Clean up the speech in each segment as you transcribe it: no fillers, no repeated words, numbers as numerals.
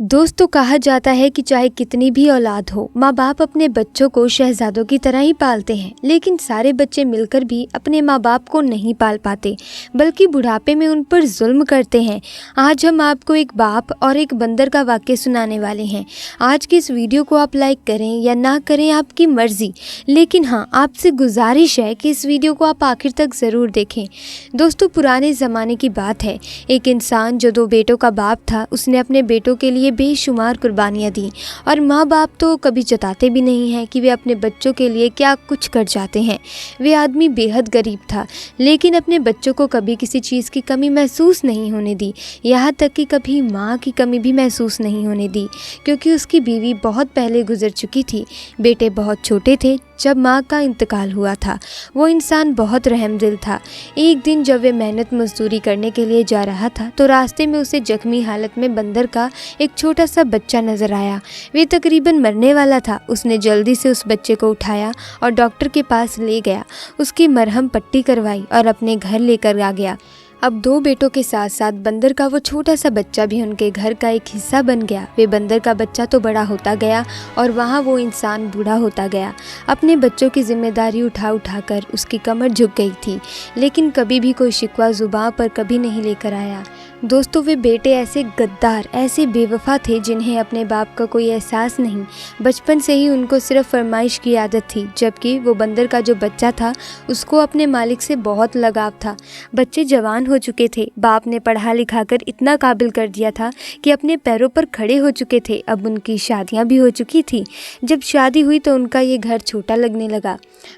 दोस्तों, कहा जाता है कि चाहे कितनी भी औलाद हो, माँ बाप अपने बच्चों को शहजादों की तरह ही पालते हैं। लेकिन सारे बच्चे मिलकर भी अपने माँ बाप को नहीं पाल पाते, बल्कि बुढ़ापे में उन पर जुल्म करते हैं। आज हम आपको एक बाप और एक बंदर का वाक्य सुनाने वाले हैं। आज की इस वीडियो को आप लाइक करें या ना करें, आपकी मर्जी, लेकिन हाँ, आपसे गुजारिश है कि इस वीडियो को आप आखिर तक ज़रूर देखें। दोस्तों, पुराने ज़माने की बात है। एक इंसान जो 2 बेटों का बाप था, उसने अपने बेटों के लिए बेशुमार कुर्बानियां दी। और माँ बाप तो कभी जताते भी नहीं हैं कि वे अपने बच्चों के लिए क्या कुछ कर जाते हैं। वे आदमी बेहद गरीब था, लेकिन अपने बच्चों को कभी किसी चीज़ की कमी महसूस नहीं होने दी। यहाँ तक कि कभी माँ की कमी भी महसूस नहीं होने दी, क्योंकि उसकी बीवी बहुत पहले गुजर चुकी थी। बेटे बहुत छोटे थे जब माँ का इंतकाल हुआ था। वो इंसान बहुत रहमदिल था। एक दिन जब वे मेहनत मजदूरी करने के लिए जा रहा था, तो रास्ते में उसे जख्मी हालत में बंदर का एक छोटा सा बच्चा नजर आया। वे तकरीबन मरने वाला था। उसने जल्दी से उस बच्चे को उठाया और डॉक्टर के पास ले गया। उसकी मरहम पट्टी करवाई और अपने घर लेकर आ गया। अब 2 बेटों के साथ साथ बंदर का वो छोटा सा बच्चा भी उनके घर का एक हिस्सा बन गया। वे बंदर का बच्चा तो बड़ा होता गया और वहाँ वो इंसान बूढ़ा होता गया। अपने बच्चों की जिम्मेदारी उठा उठा कर उसकी कमर झुक गई थी, लेकिन कभी भी कोई शिकवा जुबान पर कभी नहीं लेकर आया। दोस्तों, वे बेटे ऐसे गद्दार, ऐसे बेवफा थे जिन्हें अपने बाप का कोई एहसास नहीं। बचपन से ही उनको सिर्फ फरमाइश की आदत थी, जबकि वो बंदर का जो बच्चा था, उसको अपने मालिक से बहुत लगाव था। बच्चे जवान हो चुके थे। बाप ने पढ़ा लिखा कर इतना काबिल कर दिया था कि अपने पैरों पर खड़े हो चुके थे। अब उनकी शादियां भी हो चुकी थी। जब शादी हुई तो उनका ये घर छोटा लगने लगा।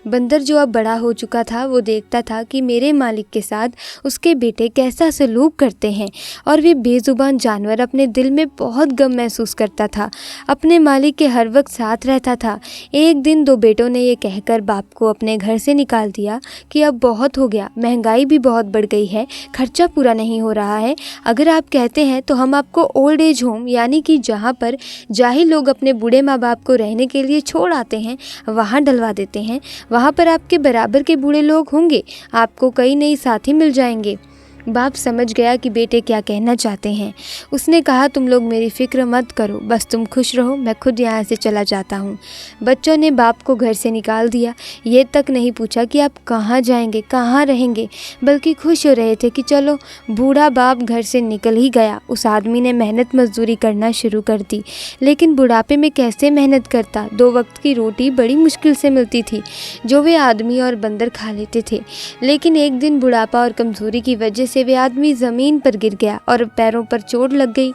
बंदर जो अब बड़ा हो चुका था, वो देखता था कि मेरे मालिक के साथ उसके बेटे कैसा सलूक करते हैं, और वे बेजुबान जानवर अपने दिल में बहुत गम महसूस करता था। अपने मालिक के हर वक्त साथ रहता था। एक दिन 2 बेटों ने ये कहकर बाप को अपने घर से निकाल दिया कि अब बहुत हो गया, महंगाई भी बहुत बढ़ गई है, खर्चा पूरा नहीं हो रहा है। अगर आप कहते हैं तो हम आपको ओल्ड एज होम, यानी कि जहाँ पर जाहिल लोग अपने बूढ़े माँ बाप को रहने के लिए छोड़ आते हैं, वहाँ डलवा देते हैं। वहाँ पर आपके बराबर के बूढ़े लोग होंगे, आपको कई नए साथी मिल जाएंगे। बाप समझ गया कि बेटे क्या कहना चाहते हैं। उसने कहा, तुम लोग मेरी फिक्र मत करो, बस तुम खुश रहो, मैं खुद यहाँ से चला जाता हूँ। बच्चों ने बाप को घर से निकाल दिया। ये तक नहीं पूछा कि आप कहाँ जाएंगे, कहाँ रहेंगे, बल्कि खुश हो रहे थे कि चलो, बूढ़ा बाप घर से निकल ही गया। उस आदमी ने मेहनत मजदूरी करना शुरू कर दी, लेकिन बुढ़ापे में कैसे मेहनत करता। 2 वक्त की रोटी बड़ी मुश्किल से मिलती थी, जो वे आदमी और बंदर खा लेते थे। लेकिन एक दिन बुढ़ापा और कमजोरी की वजह से वे आदमी जमीन पर गिर गया और पैरों पर चोट लग गई।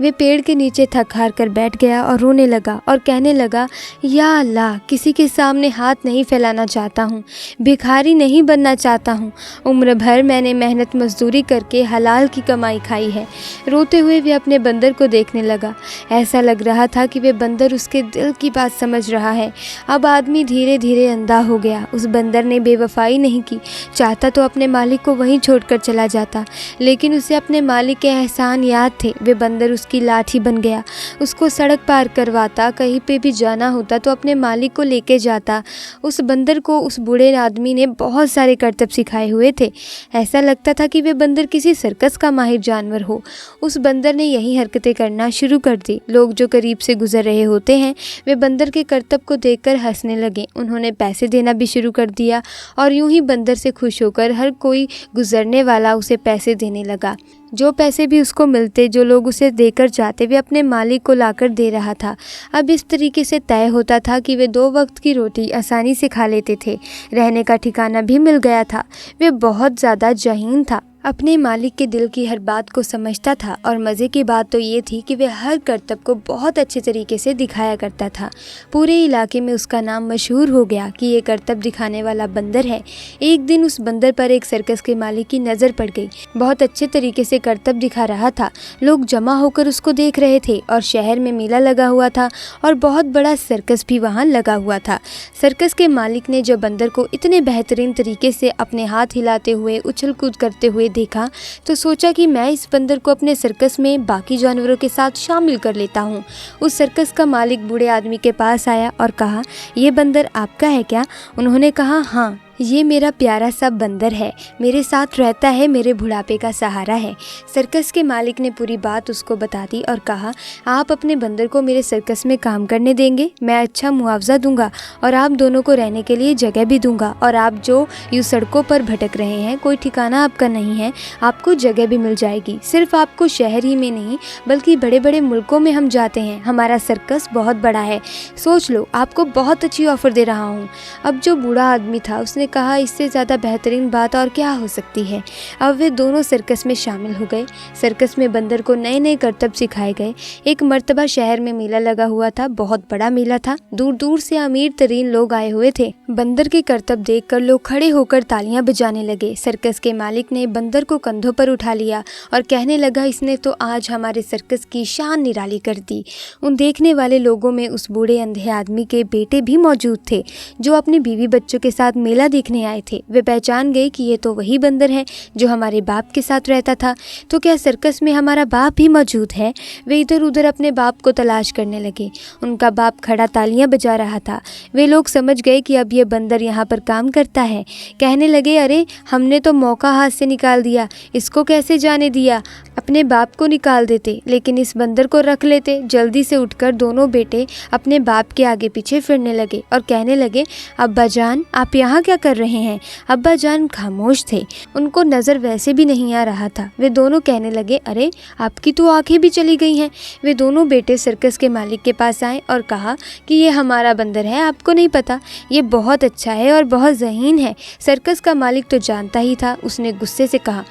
वे पेड़ के नीचे थक हार कर बैठ गया और रोने लगा और कहने लगा, या अल्लाह, किसी के सामने हाथ नहीं फैलाना चाहता हूँ, भिखारी नहीं बनना चाहता हूँ। उम्र भर मैंने मेहनत मजदूरी करके हलाल की कमाई खाई है। रोते हुए वे अपने बंदर को देखने लगा। ऐसा लग रहा था कि वे बंदर उसके दिल की बात समझ रहा है। अब आदमी धीरे धीरे अंधा हो गया। उस बंदर ने बेवफाई नहीं की। चाहता तो अपने मालिक को वहीं छोड़कर चला जाता, लेकिन उसे अपने मालिक के एहसान याद थे। वे बंदर उसकी लाठी बन गया। उसको सड़क पार करवाता, कहीं पे भी जाना होता तो अपने मालिक को लेके जाता। उस बंदर को उस बूढ़े आदमी ने बहुत सारे करतब सिखाए हुए थे। ऐसा लगता था कि वे बंदर किसी सर्कस का माहिर जानवर हो। उस बंदर ने यही हरकतें करना शुरू कर दी। लोग जो करीब से गुजर रहे होते हैं, वे बंदर के करतब को देखकर हंसने लगे। उन्होंने पैसे देना भी शुरू कर दिया और यूं ही बंदर से खुश होकर हर कोई गुजरने वाला उसे पैसे देने लगा। जो पैसे भी उसको मिलते, जो लोग उसे देकर जाते, वे अपने मालिक को लाकर दे रहा था। अब इस तरीके से तय होता था कि वे 2 वक्त की रोटी आसानी से खा लेते थे। रहने का ठिकाना भी मिल गया था। वे बहुत ज़्यादा जहीन था, अपने मालिक के दिल की हर बात को समझता था। और मज़े की बात तो ये थी कि वे हर करतब को बहुत अच्छे तरीके से दिखाया करता था। पूरे इलाके में उसका नाम मशहूर हो गया कि ये करतब दिखाने वाला बंदर है। एक दिन उस बंदर पर एक सर्कस के मालिक की नज़र पड़ गई। बहुत अच्छे तरीके से करतब दिखा रहा था। लोग जमा होकर उसको देख रहे थे और शहर में मेला लगा हुआ था और बहुत बड़ा सर्कस भी वहाँ लगा हुआ था। सर्कस के मालिक ने जब बंदर को इतने बेहतरीन तरीके से अपने हाथ हिलाते हुए, उछल कूद करते हुए देखा, तो सोचा कि मैं इस बंदर को अपने सर्कस में बाकी जानवरों के साथ शामिल कर लेता हूँ। उस सर्कस का मालिक बूढ़े आदमी के पास आया और कहा, ये बंदर आपका है क्या? उन्होंने कहा, हाँ। ये मेरा प्यारा सा बंदर है, मेरे साथ रहता है, मेरे बुढ़ापे का सहारा है। सर्कस के मालिक ने पूरी बात उसको बता दी और कहा, आप अपने बंदर को मेरे सर्कस में काम करने देंगे, मैं अच्छा मुआवजा दूंगा और आप दोनों को रहने के लिए जगह भी दूंगा। और आप जो यूँ सड़कों पर भटक रहे हैं, कोई ठिकाना आपका नहीं है, आपको जगह भी मिल जाएगी। सिर्फ आपको शहर ही में नहीं बल्कि बड़े बड़े मुल्कों में हम जाते हैं, हमारा सर्कस बहुत बड़ा है, सोच लो, आपको बहुत अच्छी ऑफ़र दे रहा हूँ। अब जो बूढ़ा आदमी था उसने कहा, इससे ज़्यादा बेहतरीन बात और क्या हो सकती है। अब वे दोनों सर्कस में शामिल हो गए। सर्कस में बंदर को नए नए करतब सिखाए गए। एक मर्तबा शहर में मेला लगा हुआ था, बहुत बड़ा मेला था, दूर दूर से अमीर तरीन लोग आए हुए थे। बंदर के करतब देखकर लोग खड़े होकर तालियां बजाने लगे। सर्कस के मालिक ने बंदर को कंधों पर उठा लिया और कहने लगा, इसने तो आज हमारे सर्कस की शान निराली कर दी। उन देखने वाले लोगों में उस बूढ़े अंधे आदमी के बेटे भी मौजूद थे जो अपनी बीवी बच्चों के साथ मेला देखने आए थे। वे पहचान गए कि ये तो वही बंदर है जो हमारे बाप के साथ रहता था। तो क्या सर्कस में हमारा बाप भी मौजूद है? वे इधर उधर अपने बाप को तलाश करने लगे। उनका बाप खड़ा तालियां बजा रहा था। वे लोग समझ गए कि अब ये बंदर यहाँ पर काम करता है। कहने लगे, अरे हमने तो मौका हाथ से निकाल दिया, इसको कैसे जाने दिया। अपने बाप को निकाल देते लेकिन इस बंदर को रख लेते। जल्दी से उठकर दोनों बेटे अपने बाप के आगे पीछे फिरने लगे और कहने लगे, अब्बा जान आप यहाँ क्या कर रहे हैं? अब्बा जान खामोश थे, उनको नज़र वैसे भी नहीं आ रहा था। वे दोनों कहने लगे, अरे आपकी तो आंखें भी चली गई हैं। वे दोनों बेटे सर्कस के मालिक के पास आए और कहा कि ये हमारा बंदर है, आपको नहीं पता, ये बहुत अच्छा है और बहुत ज़हीन है। सर्कस का मालिक तो जानता ही था। उसने गुस्से से कहा,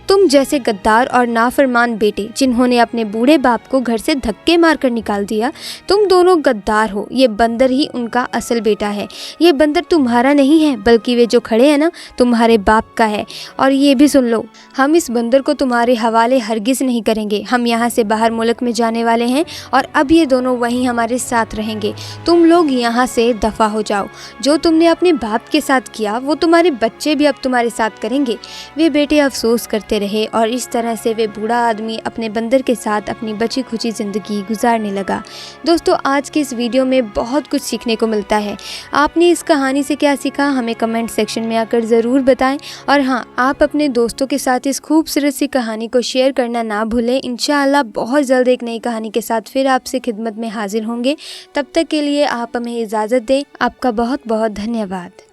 तुम जैसे गद्दार और नाफरमान बेटे जिन्होंने अपने बूढ़े बाप को घर से धक्के मारकर निकाल दिया, तुम दोनों गद्दार हो। ये बंदर ही उनका असल बेटा है। ये बंदर तुम्हारा नहीं है बल्कि वे जो खड़े हैं ना, तुम्हारे बाप का है। और ये भी सुन लो, हम इस बंदर को तुम्हारे हवाले हरगिज़ नहीं करेंगे। हम यहाँ से बाहर मुल्क में जाने वाले हैं और अब ये दोनों वहीं हमारे साथ रहेंगे। तुम लोग यहाँ से दफ़ा हो जाओ। जो तुमने अपने बाप के साथ किया वो तुम्हारे बच्चे भी अब तुम्हारे साथ करेंगे। वे बेटे अफसोस करते रहे और इस तरह से वे बूढ़ा आदमी अपने बंदर के साथ अपनी बची खुची ज़िंदगी गुजारने लगा। दोस्तों, आज की इस वीडियो में बहुत कुछ सीखने को मिलता है। आपने इस कहानी से क्या सीखा हमें कमेंट सेक्शन में आकर ज़रूर बताएं। और हाँ, आप अपने दोस्तों के साथ इस खूबसूरत सी कहानी को शेयर करना ना भूलें। इंशाअल्लाह बहुत जल्द एक नई कहानी के साथ फिर आपसे खिदमत में हाजिर होंगे। तब तक के लिए आप हमें इजाज़त दें। आपका बहुत बहुत धन्यवाद।